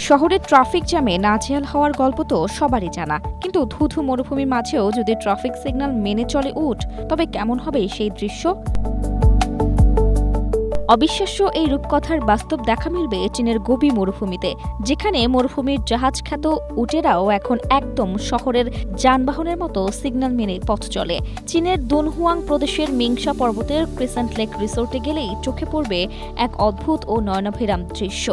শহরের ট্রাফিক জ্যামে নাজেহাল হওয়ার গল্প তো সবারই জানা, কিন্তু ধুধু মরুভূমির মাঝেও যদি ট্রাফিক সিগন্যাল মেনে চলে উট, তবে কেমন হবে সেই দৃশ্য? অবিশ্বাস্য এই রূপকথার বাস্তব দেখা মিলবে চীনের গোবি মরুভূমিতে, যেখানে মরুভূমির জাহাজ খ্যাত উটেরাও এখন একদম শহরের যানবাহনের মতো সিগন্যাল মেনে পথ চলে। চীনের দুনহুয়াং প্রদেশের মিংসা পর্বতের ক্রিসেন্ট লেক রিসোর্টে গেলেই চোখে পড়বে এক অদ্ভুত ও নয়নাভিরাম দৃশ্য।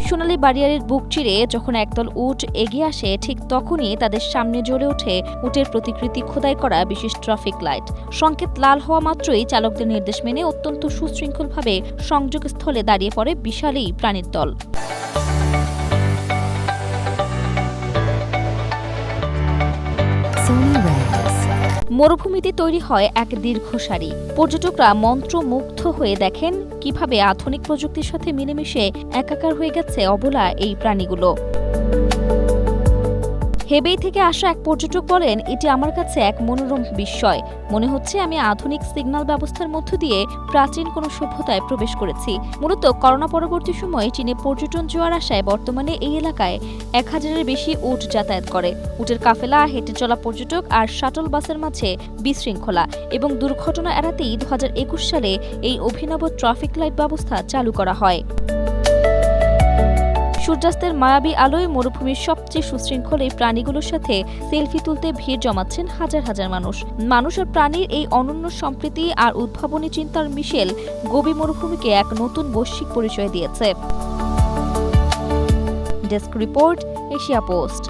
সোনালী বাড়িয়ারের বুক চিরে যখন একদল উট এগিয়ে আসে, ঠিক তখনই তাদের সামনে জ্বলে ওঠে উটের প্রতিকৃতি খোদাই করা বিশেষ ট্রাফিক লাইট। সংকেত লাল হওয়া মাত্রই চালকদের নির্দেশ মেনে অত্যন্ত সুশৃঙ্খলভাবে সংযোগস্থলে দাঁড়িয়ে পড়ে বিশাল এই প্রাণীর দল। মরুভূমিতে তৈরি হয় এক দীর্ঘ সারি। পর্যটকরা মন্ত্রমুগ্ধ হয়ে দেখেন কিভাবে আধুনিক প্রযুক্তির সাথে মিলেমিশে একাকার হয়ে গেছে অবলা এই প্রাণীগুলো। হেবেই থেকে আসা এক পর্যটক বলেন, এটি আমার কাছে এক মনোরম বিস্ময়। মনে হচ্ছে আমি আধুনিক সিগন্যাল ব্যবস্থার মধ্য দিয়ে প্রাচীন কোনো সভ্যতায় প্রবেশ করেছি। মূলত করোনা পরবর্তী সময়ে চীনে পর্যটন জোয়ার আসায় বর্তমানে এই এলাকায় 1000-এর বেশি উট যাতায়াত করে। উটের কাফেলা, হেঁটে চলা পর্যটক আর শাটল বাসের মাঝে বিশৃঙ্খলা এবং দুর্ঘটনা এড়াতেই 2021 সালে এই অভিনব ট্রাফিক লাইট ব্যবস্থা চালু করা হয়। সূর্যাস্তের মায়াবী আলোয় মরুভূমির সবচেয়ে সুশৃঙ্খল এই প্রাণীগুলোর সাথে সেলফি তুলতে ভিড় জমাচ্ছেন হাজার হাজার মানুষ আর প্রাণীর এই অনন্য সম্প্রীতি আর উদ্ভাবনী চিন্তার মিশেল গোবি মরুভূমিকে এক নতুন বৈশ্বিক পরিচয় দিয়েছে। Desk report, Asia post.